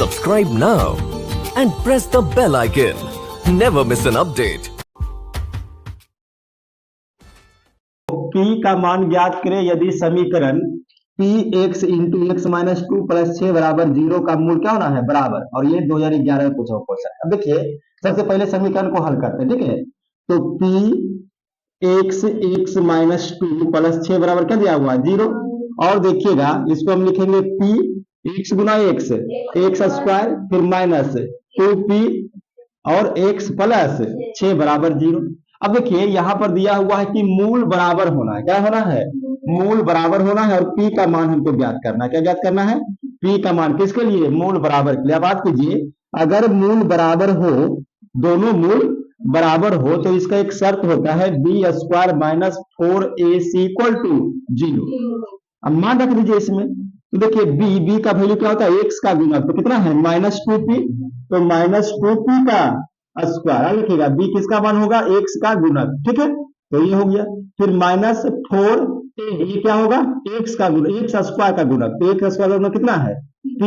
Subscribe now and press the bell icon. Never miss an update. P का मान ज्ञात करें यदि समीकरण P x into x minus two plus 6 बराबर 0 का मूल क्या होना है बराबर। और ये 2011 में पूछा हुआ क्वेश्चन। अब देखिए सबसे पहले समीकरण को हल करते हैं, ठीक है। तो P x minus two plus 6 बराबर क्या दिया हुआ है 0। और देखिएगा इसको हम लिखेंगे P x गुना एक्स स्क्वायर फिर माइनस 2P और x प्लस 6 बराबर 0। अब देखिए यहाँ पर दिया हुआ है कि मूल बराबर होना है। क्या होना है? मूल बराबर होना है। और P का मान हमको ज्ञात करना है। क्या ज्ञात करना है? P का मान किसके लिए? मूल बराबर के लिए। अब बात कीजिए, अगर मूल बराबर हो, दोनों मूल बराबर हो तो इसका एक शर्त होता है B square minus 4ac equal to 0। अब मान रख लीजिए इसमें, तो देखिए b का वैल्यू क्या होता है? x का गुणक, तो कितना है माइनस 2p, तो माइनस 2p का स्क्वायर लिखिएगा। b किसका मान होगा? x का गुणक, ठीक है। तो ये हो गया। फिर माइनस 4 ये क्या होगा? x का गुणक, x स्क्वायर का गुणक, तो x स्क्वायर का गुणक कितना है? p।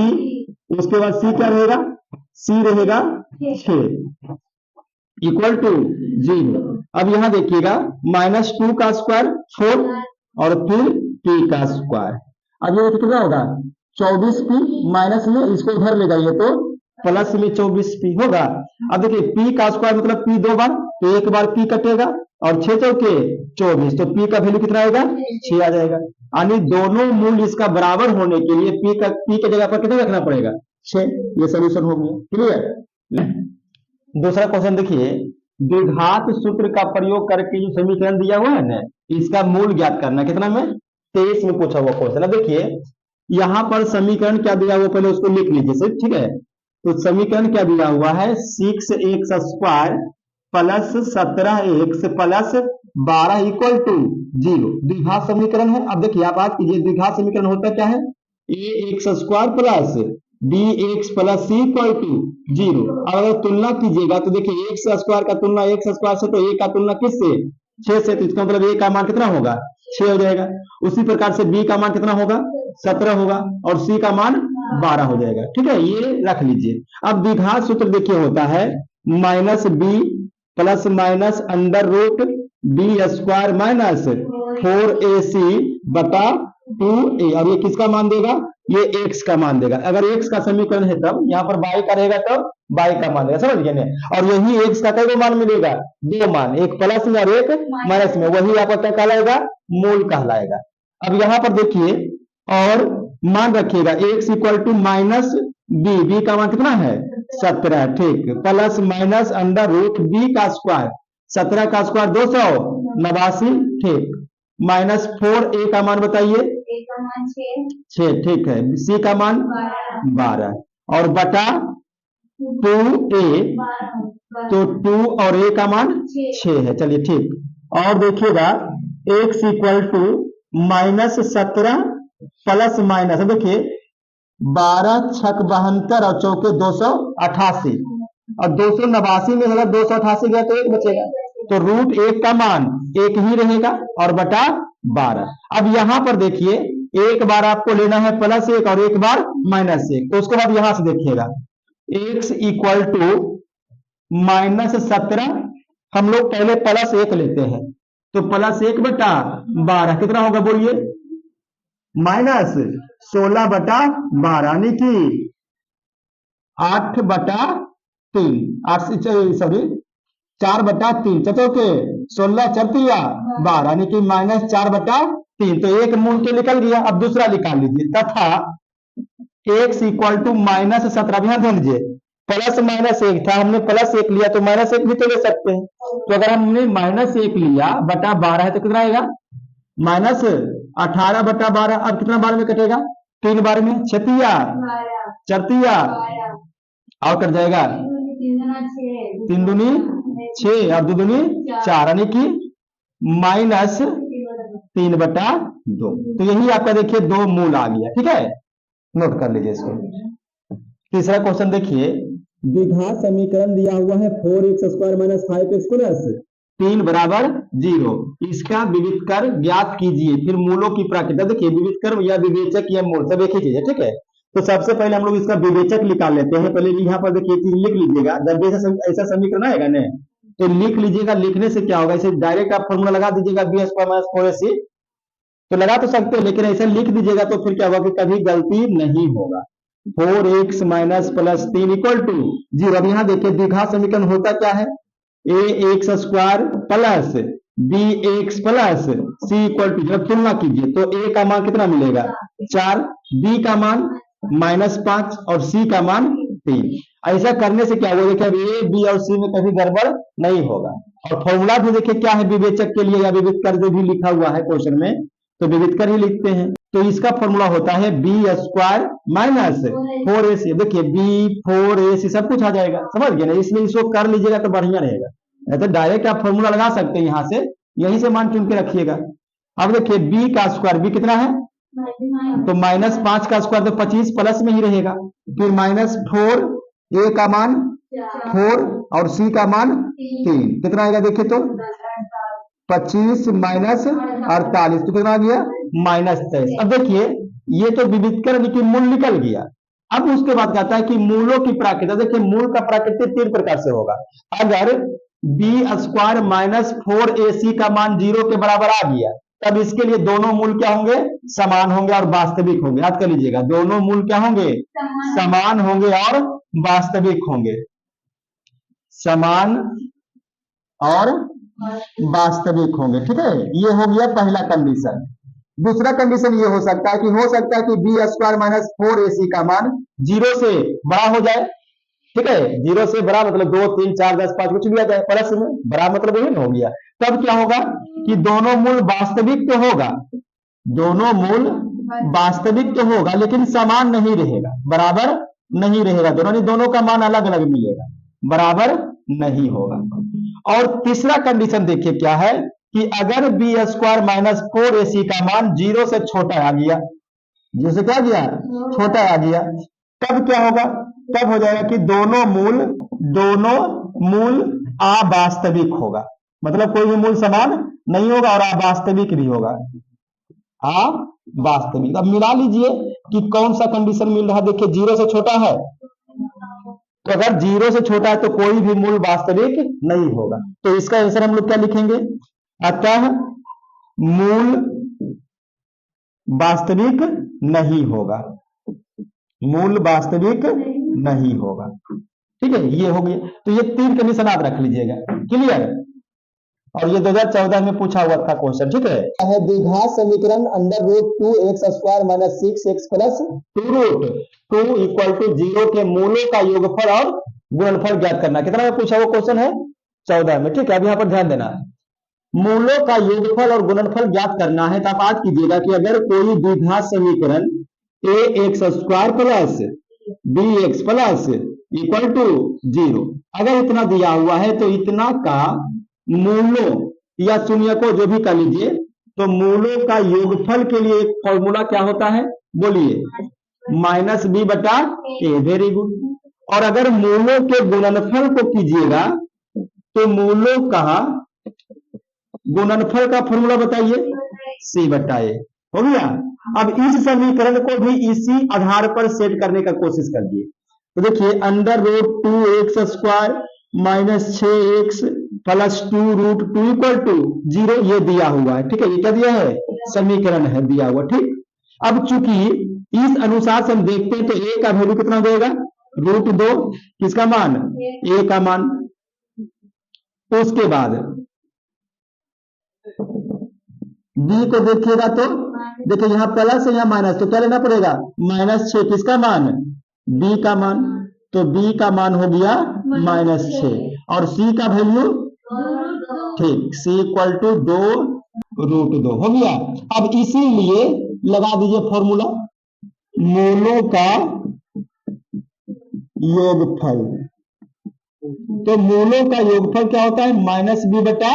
उसके बाद c क्या रहेगा? c रहेगा 6 इक्वल टू 0। अब यहां देखिएगा माइनस 2 का स्क्वायर 4 और फिर p का स्क्वायर। अब ये कितना होगा? 24p माइनस में इसको इधर ले जाइए तो प्लस में 24p होगा। अब देखिए p का स्क्वायर मतलब p दो बार, तो एक बार p कटेगा और 6 चौके 24, तो p का वैल्यू कितना आएगा? 6 आ जाएगा। यानी दोनों मूल इसका बराबर होने के लिए p के जगह पर कितना रखना पड़ेगा? 6। ये सोल्यूशन हो गया, क्लियर। दूसरा क्वेश्चन देखिए, द्विघात सूत्र का प्रयोग करके जो समीकरण दिया हुआ है ना, इसका मूल ज्ञात करना। कितना में? 23 में पूछा हुआ क्वेश्चन। अब देखिए यहां पर समीकरण क्या दिया हुआ पहले उसको लिख लीजिए, ठीक है। तो समीकरण क्या दिया हुआ है? 6x square plus 17x plus 12 equal to 0 द्विघात समीकरण है। अब देखिए आप बात कीजिए, द्विघात समीकरण होता क्या है? ax square plus bx plus c equal to 0। अब अगर तुलना कीजिएगा तो देखिए एक्स स्क्वायर का तुलना एक्स स्क्वायर से, तो a का तुलना किससे? 6 से, तो इसका मतलब a का मान कितना होगा? 6 हो जाएगा। उसी प्रकार से b का मान कितना होगा? 17 होगा और c का मान 12 हो जाएगा, ठीक है। ये रख लीजिए। अब द्विघात सूत्र देखिए होता है minus b plus minus under root B square minus 4ac बता 2a। और ये किसका मान देगा? ये x का मान देगा। अगर x का समीकरण है तब यहाँ पर y का रहेगा, तब y का मान देगा, समझ गए ना। और यही x का कई मान मिलेगा? 2 मान, एक प्लस में और एक माइनस में, वही आपका क्या कहलाएगा? मूल कहलाएगा। अब यहाँ पर देखिए और मान रखिएगा x equal to minus b का मान कितना है? 17, ठीक, plus minus under root b का स्क्वायर, 17 का स्क्वायर 289, ठीक, माइनस 4a का मान बताइए? 6, ठीक है। c का मान 12 और बटा 2a, तो 2 और a का मान 6 है, चलिए ठीक। और देखिएगा x equal to minus 17 plus minus, देखिए 12 छक 72 और चौके 288, और 289 में अगर 288 गया तो एक बचेगा, तो रूट 1 का मान 1 ही रहेगा और बटा 12। अब यहां पर देखिए एक बार आपको लेना है प्लस 1 और एक बार माइनस 1, तो उसके बाद यहां से देखिएगा x इक्वल टू माइनस 17, हम लोग पहले प्लस 1 लेते हैं, तो प्लस 1 बटा 12 कितना होगा बोलिए? माइनस 16 बटा 12, यानी कि 8 बटा 3, 4 बटा 3, चतुर्के 16 चतुर्या 12, यानी कि माइनस 4 बटा 3। तो एक मूल तो निकल गया। अब दूसरा निकाल लीजिए, तथा x इक्वल टू माइनस 17, ध्यान दीजिए प्लस माइनस 1 था, हमने प्लस 1 लिया तो माइनस 1 भी तो ले सकते हैं। तो अगर हमने माइनस 1 लिया बटा 12 है तो कितना आएगा? माइनस 18 बटा 12। अब कितना बार में कटेगा? 3 बार में, छतिया चरतिया और कट जाएगा 3 दूनी 6 और 2 दूनी 4, यानी कि माइनस 3 बटा 2। तो यही आपका देखिए 2 मूल आ गया, ठीक है, नोट कर लीजिए इसको। तीसरा क्वेश्चन देखिए, द्विघात समीकरण दिया हुआ है 4x square minus 5x plus 3 बराबर 0, इसका विविध कर ज्ञात कीजिए, फिर मूलों की प्राकृतिक। देखिए विविध कर या विवेचक या मूल सब एक ही चीज है, ठीक है। तो सबसे पहले हम लोग इसका विवेचक निकाल लेते हैं। पहले यहाँ पर देखिए चीज लिख लीजिएगा, जब भी ऐसा समीकरण आएगा ना तो लिख लीजिएगा। लिखने से क्या होगा, इसे डायरेक्ट आप फॉर्मूला लगा दीजिएगा बी स्क्वायर माइनस 4ac, तो लगा तो सकते हो लेकिन ऐसा लिख दीजिएगा तो फिर क्या होगा कि कभी गलती नहीं होगा। 4x minus plus 3 equal to 0। अब यहाँ देखिए द्विघात समीकरण होता क्या है, ax square plus bx plus c equal to, जब तुलना कीजिए तो a का मान कितना मिलेगा 4, b का मान -5 और c का मान 3। ऐसा करने से क्या होगा, देखिए अब a b और c में कभी गड़बड़ नहीं होगा। और फॉर्मूला भी देखिए क्या है विवेचक के लिए, या विविधकर जो भी लिखा हुआ है क्वेश्चन में, तो विविधकर ही लिखते हैं। तो इसका फॉर्मूला होता है बी स्क्वायर माइनस 4ac। देखिए बी 4ac सब कुछ आ जाएगा, समझ गए ना, इसलिए इसको कर लीजिएगा तो बढ़िया रहेगा। तो डायरेक्ट आप फॉर्मूला लगा सकते हैं यहाँ से, यहीं से मान चुन के रखिएगा। अब देखिए b का स्क्वायर, b कितना है तो -5 का स्क्वायर तो 25 प्लस में ही रहेगा, फिर -4, a का मान 4 और c का मान 3, कितना आएगा देखिए तो 25 माइनस 48, तो कितना आ गया -23। अब देखिए ये तो विविधकरण की मूल निकल गया। अब उसके बाद कहता है कि मूलों की प्राकृतिक, देखिए मूल का प्राकृतिक 3 प्रकार से होगा। अगर बी स्क्वायर माइनस 4ac का मान 0 के बराबर आ गया, तब इसके लिए दोनों मूल क्या होंगे, समान होंगे और वास्तविक होंगे। याद कर लीजिएगा, दोनों मूल क्या होंगे, समान होंगे और वास्तविक होंगे, समान और वास्तविक होंगे। ठीक है, ये हो गया पहला कंडीशन। दूसरा कंडीशन ये हो सकता है कि बी स्क्वायर माइनस 4ac का मान 0 से बड़ा हो जाए। ठीक है, 0 से बड़ा मतलब 2, 3, 4, 10, 5 कुछ भी आ जाए, प्लस में बड़ा मतलब यही हो गया। तब क्या होगा कि दोनों मूल वास्तविक तो होगा, दोनों मूल वास्तविक तो होगा लेकिन समान नहीं रहेगा, बराबर नहीं रहेगा, दोनों का मान अलग अलग मिलेगा, बराबर नहीं होगा। और तीसरा कंडीशन देखिए क्या है कि अगर बी स्क्वायर माइनस 4ac का मान 0 से छोटा आ गया, 0 से क्या गया छोटा आ गया, तब क्या होगा, तब हो जाएगा कि दोनों मूल अवास्तविक होगा, मतलब कोई भी मूल समान नहीं होगा और अवास्तविक भी होगा, अवास्तविक। अब मिला लीजिए कि कौन सा कंडीशन मिल रहा है। देखिए 0 से छोटा है, तो अगर 0 से छोटा है तो कोई भी मूल वास्तविक नहीं होगा, तो इसका आंसर हम लोग क्या लिखेंगे, अतः मूल वास्तविक नहीं होगा, मूल वास्तविक नहीं होगा। ठीक है, ये हो गया। तो ये 3 कंडीशन आप रख लीजिएगा, क्लियर। और ये 2014 में पूछा हुआ था क्वेश्चन। ठीक है, द्विघात समीकरण under root 2x square minus 6x plus 2 root 2 equal to 0 के मूलों का योगफल और गुणनफल ज्ञात करना। कितना में पूछा हुआ क्वेश्चन है 14 में। ठीक है, अब यहाँ पर ध्यान देना है, मूलों का योगफल और गुणनफल ज्ञात करना है। तो आप आज कीजिएगा कि अगर कोई द्विघात समीकरण ax square plus bx plus equal to 0 अगर इतना दिया हुआ है, तो इतना का मूलों या शून्यकों जो भी कर लीजिए, तो मूलों का योगफल के लिए एक फॉर्मूला क्या होता है, बोलिए, -b/a। Very good. और अगर मूलों के गुणनफल को कीजिएगा, तो मूलों का गुणनफल का फॉर्मूला बताइए, c/a। हो गया। अब इस समीकरण को भी इसी आधार पर सेट करने का कोशिश करिए। तो देखिए under root 2x square minus 6x plus 2 root 2 equal to 0 ये दिया हुआ है। ठीक है, ये क्या दिया है, समीकरण है दिया हुआ। ठीक, अब चूंकि इस अनुसार से हम देखते हैं तो a का वैल्यू कितना देगा, √2, किसका मान, a का मान। तो उसके बाद b को देखिएगा तो देखिए यहाँ प्लस है, यहाँ माइनस, तो क्या लेना पड़ेगा, -6, किसका मान, b का मान। तो b का मान हो गया -6 और c का वैल्यू, ठीक, c इक्वल टू 2 √2 हो गया। अब इसीलिए लगा दीजिए फॉर्मूला, मूलों का योगफल। तो मूलों का योगफल क्या होता है, -b/a,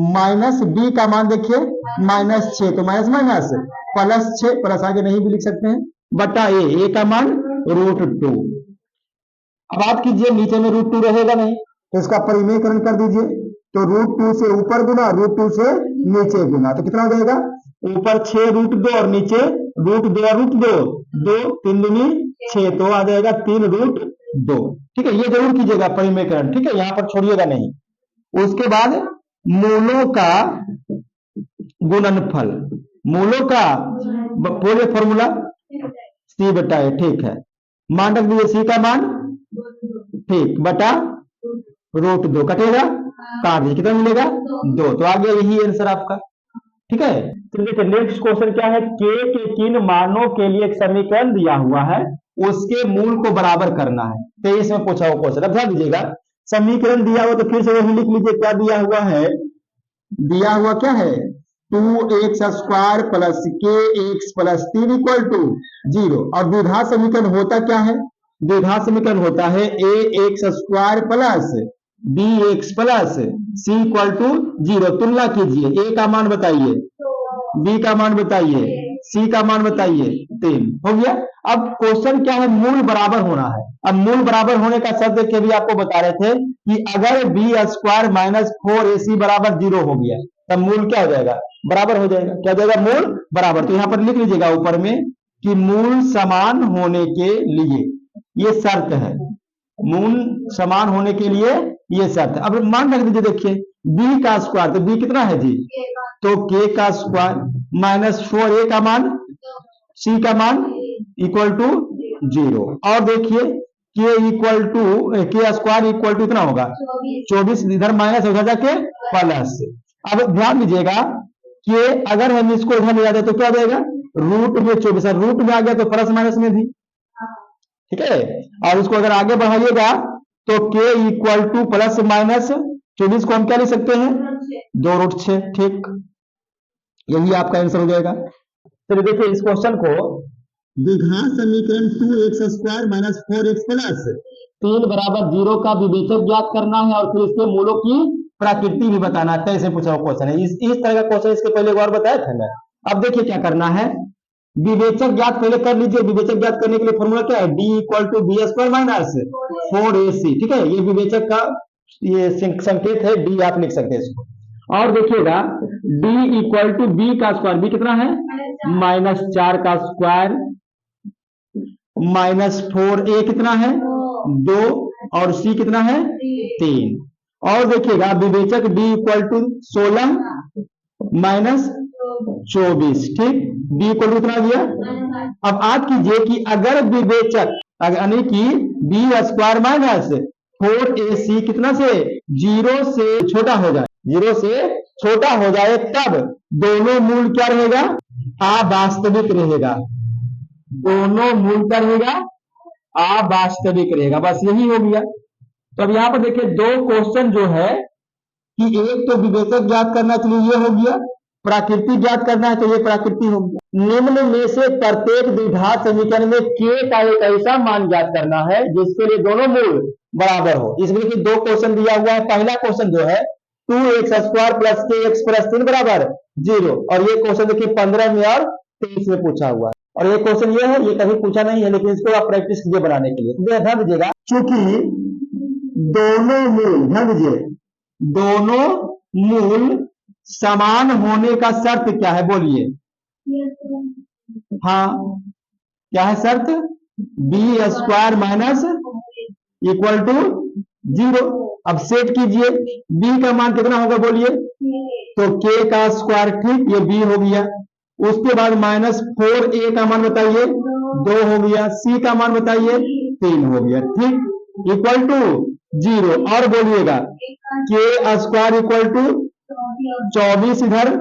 माइनस b का मान देखिए -6, तो माइनस +6, प्लस आगे नहीं भी लिख सकते हैं, बटा a का मान √2। अब आप कीजिए, नीचे में √2 रहेगा नहीं, तो इसका परिमेयकरण कर दीजिए, तो √2 से ऊपर गुना √2 से नीचे गुना, तो कितना हो जाएगा ऊपर 6√2 और नीचे √2 और √2, 2 3 दूनी 6, तो आ जाएगा 3√2। ठीक है, ये जरूर कीजिएगा परिमेयकरण, ठीक है, यहाँ पर छोड़िएगा नहीं। उसके बाद मूलों का गुणनफल, मूलों का बोलिए फॉर्मूला C/A, ठीक है, मान रख दीजिए C का मान, ठीक, बटा √2 कटेगा, काट दीजिए, कितना मिलेगा 2, तो आ गया यही आंसर आपका। ठीक है, तो देखिए नेक्स्ट क्वेश्चन क्या है, k के किन मानों के लिए एक समीकरण दिया हुआ है उसके मूल को बराबर करना है। 23 में पूछा हुआ क्वेश्चन। अब ध्यान दीजिएगा, समीकरण दिया हुआ तो फिर से वही लिख लीजिए, क्या दिया हुआ है, दिया हुआ क्या है, 2x² plus kx plus 3 equal to 0। और द्विघात समीकरण होता क्या है, द्विघात समीकरण होता है ax² plus bx plus c equal to 0। तुलना कीजिए, a का मान बताइए, b का मान बताइए, c का मान बताइए, 3 हो गया। अब क्वेश्चन क्या है, मूल बराबर होना है। अब मूल बराबर होने का शब्द के भी आपको बता रहे थे कि अगर b² माइनस 4ac बराबर 0 हो गया तब मूल क्या हो जाएगा, बराबर हो जाएगा। क्या हो जाएगा, मूल बराबर। तो यहाँ पर लिख लीजिएगा ऊपर में कि मूल समान होने के लिए ये शर्त है, मूल समान होने के लिए ये शर्त है। अब मान रख दीजिए, देखिए b का स्क्वायर, तो b कितना है जी, तो k का स्क्वायर माइनस 4a का मान, c का मान इक्वल टू 0। और देखिए k equal to k square equal to इतना होगा 24, इधर माइनस उधर जाके प्लस। अब ध्यान दीजिएगा कि अगर हम इसको इधर ले जाते तो क्या हो जाएगा, रूट में 24, रूट में आ गया तो प्लस माइनस में भी, ठीक है। और उसको अगर आगे बढ़ाइएगा तो k equal to plus minus 24 को हम क्या लिख सकते हैं, 2√6, ठीक, यही आपका आंसर हो जाएगा। चलिए देखिए इस क्वेश्चन को, द्विघात समीकरण 2x² माइनस 4x प्लस 3 बराबर 0 का विवेचक ज्ञात करना है और फिर इसके मूलों की प्रकृति भी बताना है। ऐसे पूछा हुआ क्वेश्चन है, इस तरह का क्वेश्चन इसके पहले एक बार बताया था ना। अब देखिए क्या करना है, विवेचक ज्ञात पहले कर लीजिए। विवेचक ज्ञात करने के लिए फॉर्मूला क्या है, d equal to b² minus 4ac, ठीक है, ये विवेचक का ये संकेत है, d आप लिख सकते हैं इसको। और देखिएगा d इक्वल टू b का स्क्वायर, b कितना है, -4 का स्क्वायर माइनस 4a कितना है 2 और c कितना है 3। और देखिएगा विवेचक d इक्वल टू 16 माइनस 24, ठीक, d इक्वल टू कितना दिया। अब आप कीजिए कि अगर विवेचक यानी कि b² माइनस 4ac कितना से 0 से छोटा हो जाए, 0 से छोटा हो जाए, तब दोनों मूल क्या रहेगा, अवास्तविक रहेगा, दोनों मूल क्या रहेगा, अवास्तविक रहेगा। बस यही हो गया। तो अब यहाँ पर देखिए दो क्वेश्चन जो है कि एक तो विवेचक ज्ञात करना के लिए ये हो गया, प्राकृतिक ज्ञात करना है तो ये प्राकृतिक हो गया। निम्न में से प्रत्येक द्विघात समीकरण में k का एक ऐसा मान ज्ञात करना है जिसके लिए दोनों मूल बराबर हो। इसमें कि दो क्वेश्चन दिया हुआ है। पहला क्वेश्चन जो है 2x² प्लस kx प्लस 3 बराबर 0, और ये क्वेश्चन देखिए 15 में और 23 में पूछा हुआ है। और ये क्वेश्चन ये है, ये कभी पूछा नहीं है, लेकिन इसको आप प्रैक्टिस कीजिए बनाने के लिए। ध्यान दीजिएगा, चूंकि दोनों मूल, ध्यान दीजिए, दोनों मूल समान होने का शर्त क्या है, बोलिए, हाँ क्या है शर्त, b² माइनस इक्वल टू 0। अब सेट कीजिए, b का मान कितना होगा बोलिए, तो k का स्क्वायर, ठीक, ये b हो गया। उसके बाद माइनस 4a का मान बताइए, 2 हो गया, c का मान बताइए 3 हो गया, ठीक, इक्वल टू 0। और बोलिएगा k² इक्वल टू 24 इधर,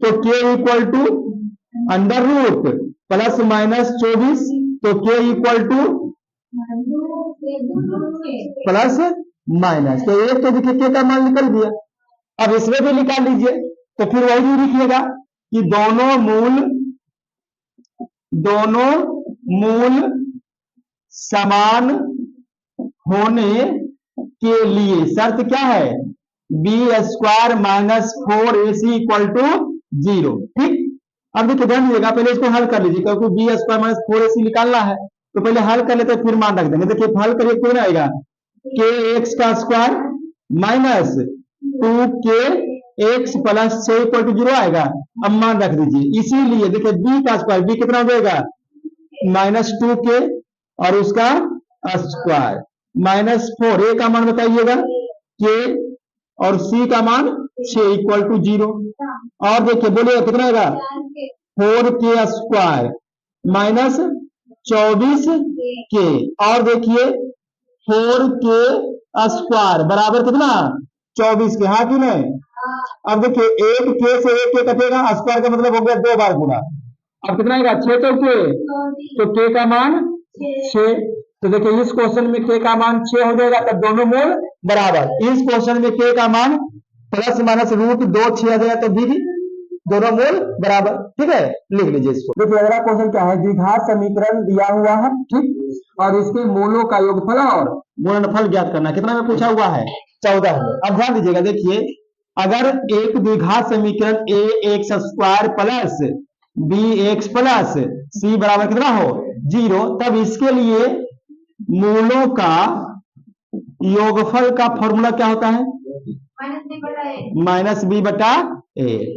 तो k equal to under root plus minus 24, तो k equal to plus minus, तो एक तो देखिए k का मान निकल गया। अब इसमें भी निकाल लीजिए, तो फिर वही भी लिखिएगा कि दोनों मूल समान होने के लिए शर्त क्या है, b² minus 4ac equal to 0, ठीक। अब देखिए ध्यान दीजिएगा, पहले इसको हल कर लीजिए, क्योंकि b² माइनस 4ac निकालना है, तो पहले हल कर लेते हैं फिर मान रख देंगे। देखिए हल करिए, कितना आएगा, kx का square minus 2k x plus 6 equal to 0 आएगा। अब मान रख दीजिए, इसीलिए देखिए b का स्क्वायर, b कितना हो जाएगा -2k और उसका स्क्वायर -4, a का मान बताइएगा k और c का मान 6 इक्वल टू 0। और देखिए बोलिएगा कितना आएगा 4k स्क्वायर माइनस 24k और देखिए 4k स्क्वायर बराबर कितना 24 के, हाँ कि नहीं। अब देखिए एक k से एक k कटेगा, स्क्वायर का मतलब हो गया 2 बार गुना। अब कितना आएगा 6 चौके, तो k का मान 6। तो देखिए इस क्वेश्चन में k का मान 6 हो जाएगा, तब दोनों मोल बराबर। इस क्वेश्चन में k का मान प्लस माइनस √2 6 आ जाएगा, तो भी दोनों मोल बराबर। ठीक है, लिख लीजिए इसको। देखिए अगला क्वेश्चन क्या है, द्विघात समीकरण दिया हुआ है, ठीक, और इसके मूलों का योगफल और गुणनफल ज्ञात करना। कितना में पूछा हुआ है 14 में। अब ध्यान दीजिएगा, देखिए अगर एक द्विघात समीकरण ax square plus bx plus c बराबर कितना हो 0, तब इसके लिए मूलों का योगफल का फॉर्मूला क्या होता है -b/a,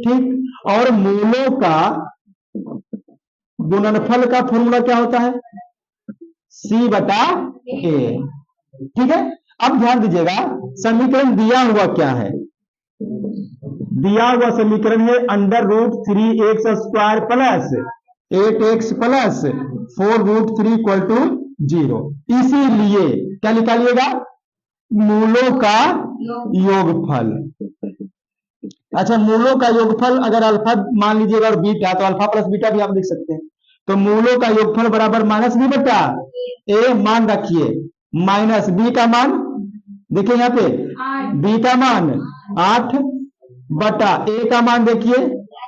ठीक। और मूलों का गुणनफल का फॉर्मूला क्या होता है c/a, ठीक है। अब ध्यान दीजिएगा, समीकरण दिया हुआ क्या है, दिया हुआ समीकरण है √3x square plus 8x plus 4√3 equal to 0। इसीलिए क्या निकालिएगा मूलों का योगफल। अच्छा, मूलों का योगफल अगर अल्फा मान लीजिएगा और बीटा, तो अल्फा प्लस बीटा भी आप लिख सकते हैं। तो मूलों का योगफल बराबर -b/a, मान रखिए माइनस b का मान, देखिए यहाँ पे b का मान 8/a का मान, देखिए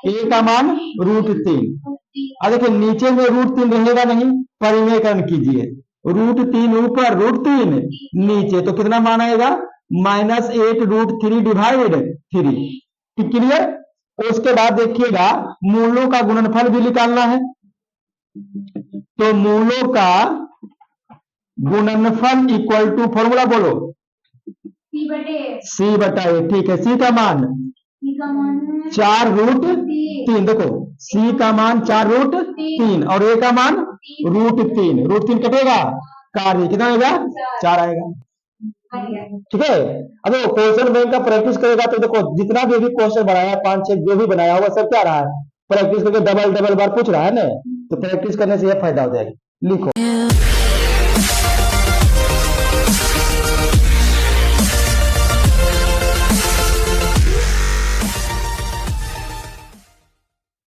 a का मान √3। अब देखिए नीचे में √3 रहेगा नहीं, परिमेयकरण कीजिए, √3 ऊपर √3 नीचे, तो कितना मान आएगा -8√3 डिवाइड 3। क्लियर। उसके बाद देखिएगा मूलों का गुणनफल भी निकालना है, तो मूलों का गुणनफल इक्वल टू फॉर्मूला बोलो c/a, ठीक है। c का मान 4√3, देखो c का मान 4√3 और a का मान √3, √3 कटेगा, कार्य कितना आएगा 4 आएगा, ठीक है। अब देखो क्वेश्चन बैंक का प्रैक्टिस करेगा तो देखो जितना भी अभी क्वेश्चन बनाया 5-6 जो भी बनाया हुआ सब क्या रहा है, प्रैक्टिस करके डबल बार पूछ रहा है ना, तो प्रैक्टिस करने से यह फायदा हो जाएगा। लिखो